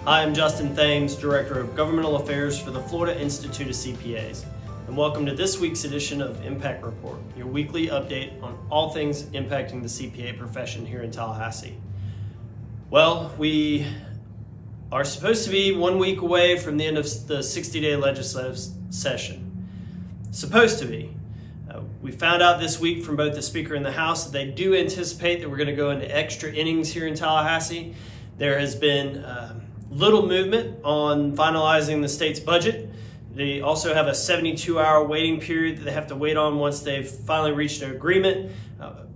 Hi, I'm Justin Thames, Director of Governmental Affairs for the Florida Institute of CPAs, and welcome to this week's edition of Impact Report, your weekly update on all things impacting the CPA profession here in Tallahassee. Well, we are supposed to be 1 week away from the end of the 60-day legislative session. Supposed to be. We found out this week from both the Speaker and the House that they do anticipate that we're going to go into extra innings here in Tallahassee. There has been little movement on finalizing the state's budget. They also have a 72-hour waiting period that they have to wait on once they've finally reached an agreement.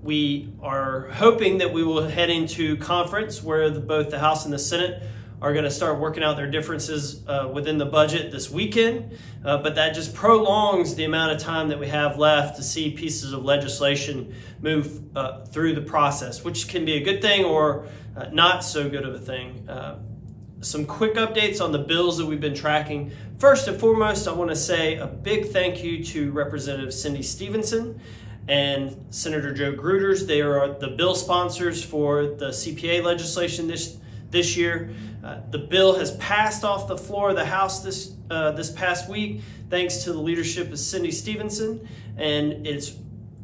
We are hoping that we will head into conference where both the House and the Senate are going to start working out their differences within the budget this weekend, but that just prolongs the amount of time that we have left to see pieces of legislation move through the process, which can be a good thing or not so good of a thing. Some quick updates on the bills that we've been tracking. First and foremost, I want to say a big thank you to Representative Cindy Stevenson and Senator Joe Gruters. They are the bill sponsors for the CPA legislation this year. The bill has passed off the floor of the House this past week, thanks to the leadership of Cindy Stevenson, and it's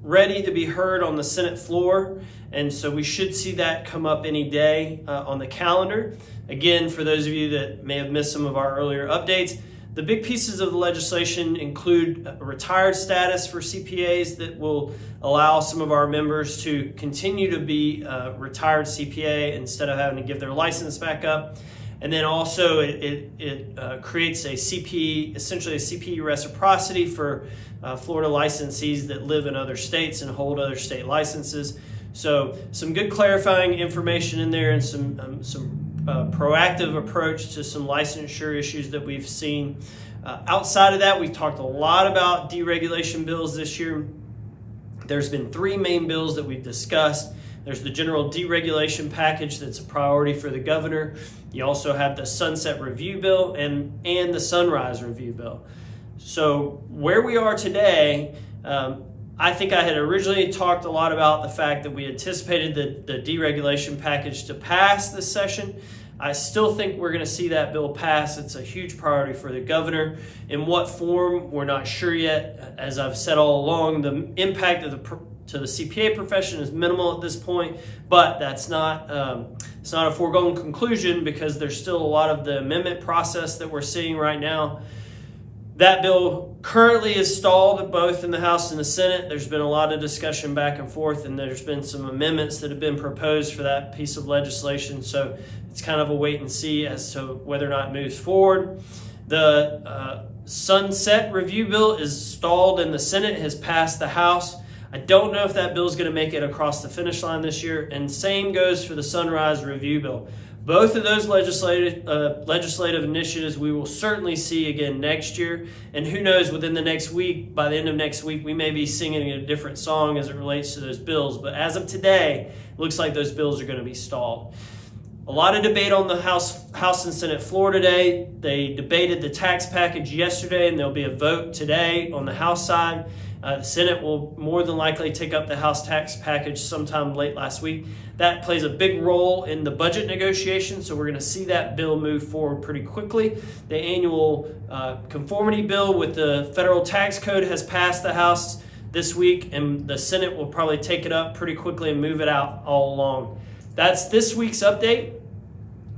ready to be heard on the Senate floor. And so we should see that come up any day on the calendar. Again, for those of you that may have missed some of our earlier updates, the big pieces of the legislation include a retired status for CPAs that will allow some of our members to continue to be retired CPA instead of having to give their license back up. And then also it creates a essentially a CPE reciprocity for Florida licensees that live in other states and hold other state licenses. So some good clarifying information in there and some proactive approach to some licensure issues that we've seen. Outside of that, we've talked a lot about deregulation bills this year. There's been three main bills that we've discussed. There's the general deregulation package that's a priority for the governor. You also have the sunset review bill and the sunrise review bill. So where we are today, I think I had originally talked a lot about the fact that we anticipated the deregulation package to pass this session. I still think we're going to see that bill pass. It's a huge priority for the governor. In what form, we're not sure yet. As I've said all along, the impact of to the CPA profession is minimal at this point, but that's not it's not a foregone conclusion because there's still a lot of the amendment process that we're seeing right now. That bill currently is stalled both in the House and the Senate. There's been a lot of discussion back and forth, and there's been some amendments that have been proposed for that piece of legislation. So it's kind of a wait and see as to whether or not it moves forward. The sunset review bill is stalled in the Senate, it has passed the House. I don't know if that bill is going to make it across the finish line this year, and same goes for the sunrise review bill. Both of those legislative initiatives we will certainly see again next year. And who knows, within the next week, by the end of next week, we may be singing a different song as it relates to those bills. But as of today, it looks like those bills are going to be stalled. A lot of debate on the House and Senate floor today. They debated the tax package yesterday, and there'll be a vote today on the House side. The Senate will more than likely take up the House tax package sometime late last week. That plays a big role in the budget negotiations, so we're going to see that bill move forward pretty quickly. The annual conformity bill with the federal tax code has passed the House this week, and the Senate will probably take it up pretty quickly and move it out all along. That's this week's update.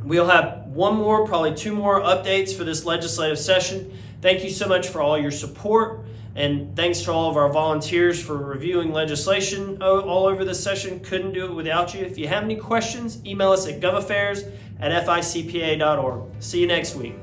We'll have probably two more updates for this legislative session. Thank you so much for all your support. And thanks to all of our volunteers for reviewing legislation all over this session. Couldn't do it without you. If you have any questions, email us at govaffairs@ficpa.org. See you next week.